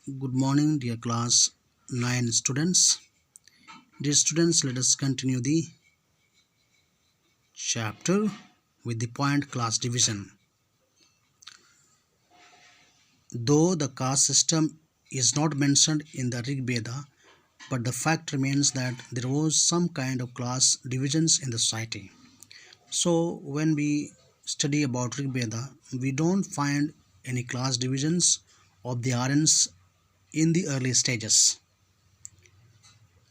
Good morning, dear class 9 students. Dear students, let us continue the chapter with the point class division. Though the caste system is not mentioned in the Rig Veda, but the fact remains that there was some kind of class divisions in the society. So, when we study about Rig Veda, we don't find any class divisions of the Aryans in the early stages.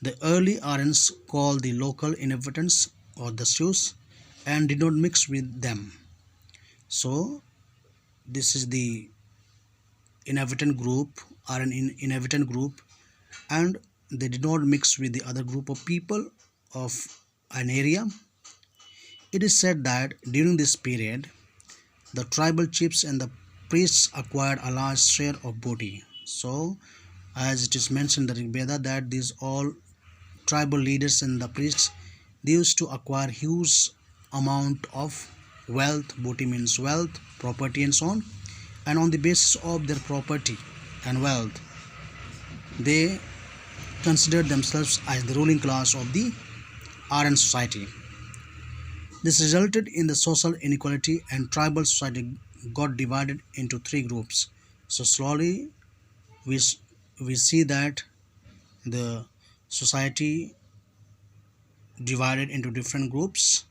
The early Aryans called the local inhabitants or the Sioux and did not mix with them. So this is the inhabitant group or an inhabitant group, and they did not mix with the other group of people of an area. It is said that during this period, the tribal chiefs and the priests acquired a large share of booty. So, as it is mentioned in the Rig Veda, that these all tribal leaders and the priests, they used to acquire huge amount of wealth. Booty means wealth, property and so on, and on the basis of their property and wealth, they considered themselves as the ruling class of the Aryan society. This resulted in the social inequality, and tribal society got divided into three groups. So slowly we, we see that the society divided into different groups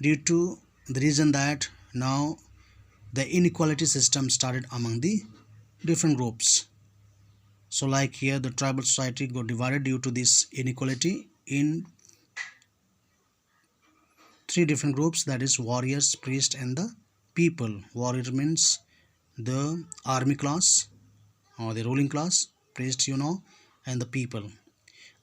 due to the reason that now the inequality system started among the different groups. So like here, the tribal society got divided due to this inequality in three different groups, that is warriors, priest and the people. Warrior means the army class or the ruling class, priest and the people.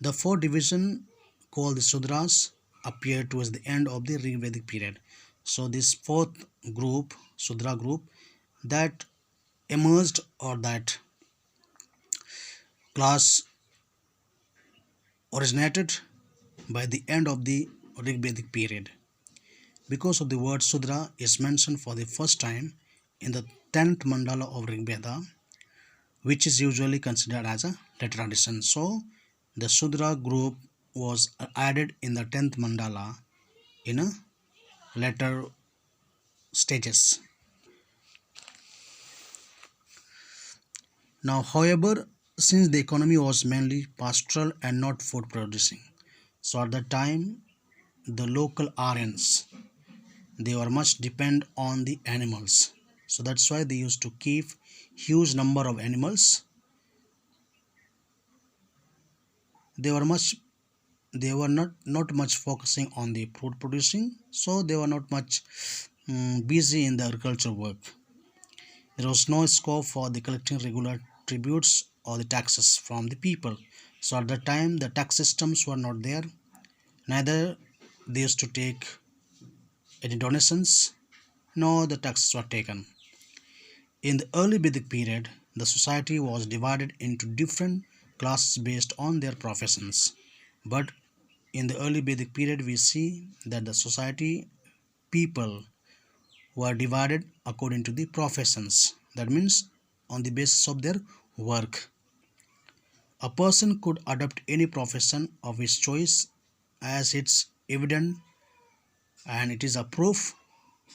The fourth division, called the Sudras, appeared towards the end of the Rig Vedic period. So this fourth group, Sudra group, that emerged, or that class originated by the end of the Rig Vedic period, because of the word Sudra is mentioned for the first time in the 10th mandala of Rig Veda, which is usually considered as a later addition. So the Sudra group was added in the 10th mandala in a later stages. Now, however, since the economy was mainly pastoral and not food producing, so at that time the local Aryans, they were much depend on the animals. So that's why they used to keep huge number of animals. They were not much focusing on the food producing, so they were not much busy in the agriculture work. There was no scope for the collecting regular tributes or the taxes from the people. So at that time the tax systems were not there, neither they used to take any donations, nor the taxes were taken. In the early Vedic period, the society was divided into different classes based on their professions. But in the early Vedic period, we see that the society people were divided according to the professions. That means on the basis of their work. A person could adopt any profession of his choice, as it's evident and it is a proof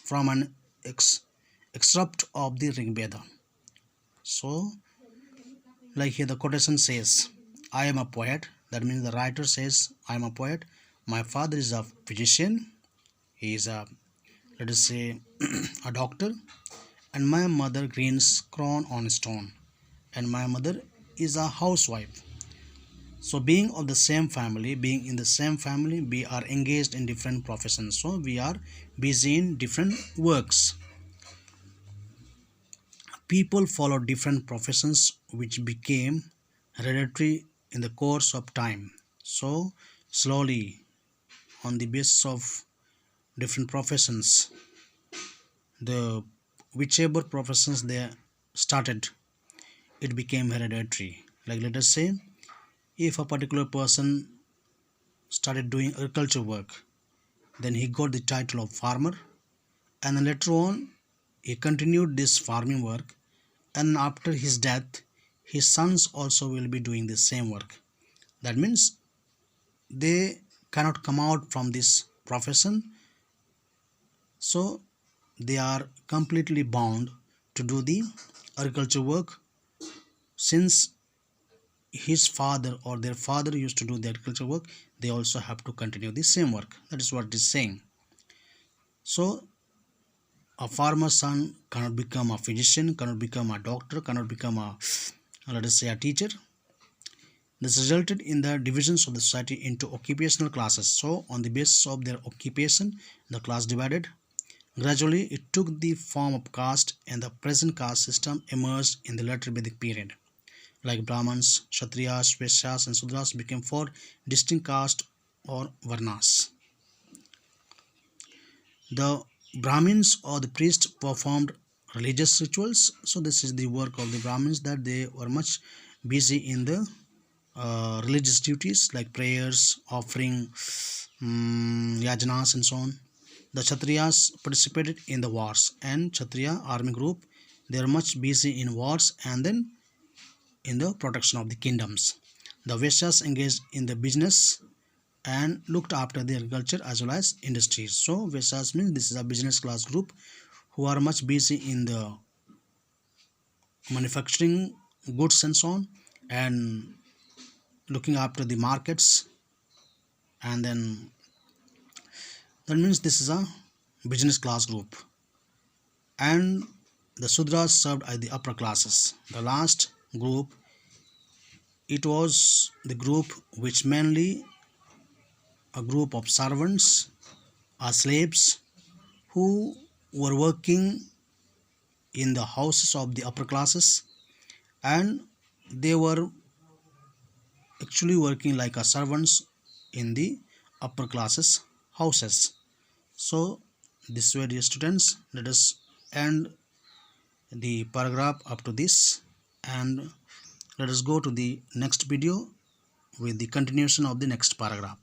from an excerpt of the Rig Veda. So, like here the quotation says, I am a poet. That means the writer says, I am a poet. My father is a physician. He is a, let us say, a doctor. And my mother grinds crown on stone. And my mother is a housewife. So being in the same family, we are engaged in different professions. So we are busy in different works. People followed different professions which became hereditary in the course of time. So slowly, on the basis of different professions, the whichever professions they started, it became hereditary. Like let us say, if a particular person started doing agriculture work, then he got the title of farmer, and then later on he continued this farming work, and after his death his sons also will be doing the same work. That means they cannot come out from this profession, so they are completely bound to do the agriculture work. Since his father or their father used to do the agriculture work, they also have to continue the same work. That is what it is saying. So a farmer's son cannot become a physician, cannot become a doctor, cannot become a, let us say, a teacher. This resulted in the divisions of the society into occupational classes. So on the basis of their occupation, the class divided. Gradually it took the form of caste, and the present caste system emerged in the later Vedic period. Like Brahmins, Kshatriyas, Vaishyas and Sudras became four distinct castes or varnas. The Brahmins or the priests performed religious rituals. So this is the work of the Brahmins, that they were much busy in the religious duties like prayers, offering, yajanas and so on. The Kshatriyas participated in the wars, and Kshatriya army group, they are much busy in wars and then in the protection of the kingdoms. The Vaishyas engaged in the business and looked after the agriculture as well as industries. So Vaishyas means this is a business class group who are much busy in the manufacturing goods and so on, and looking after the markets. And then that means this is a business class group. And the Sudras served as the upper classes. The last group, it was the group which mainly a group of servants or slaves who were working in the houses of the upper classes, and they were actually working like a servants in the upper classes houses. So this way, dear students, let us end the paragraph up to this, and let us go to the next video with the continuation of the next paragraph.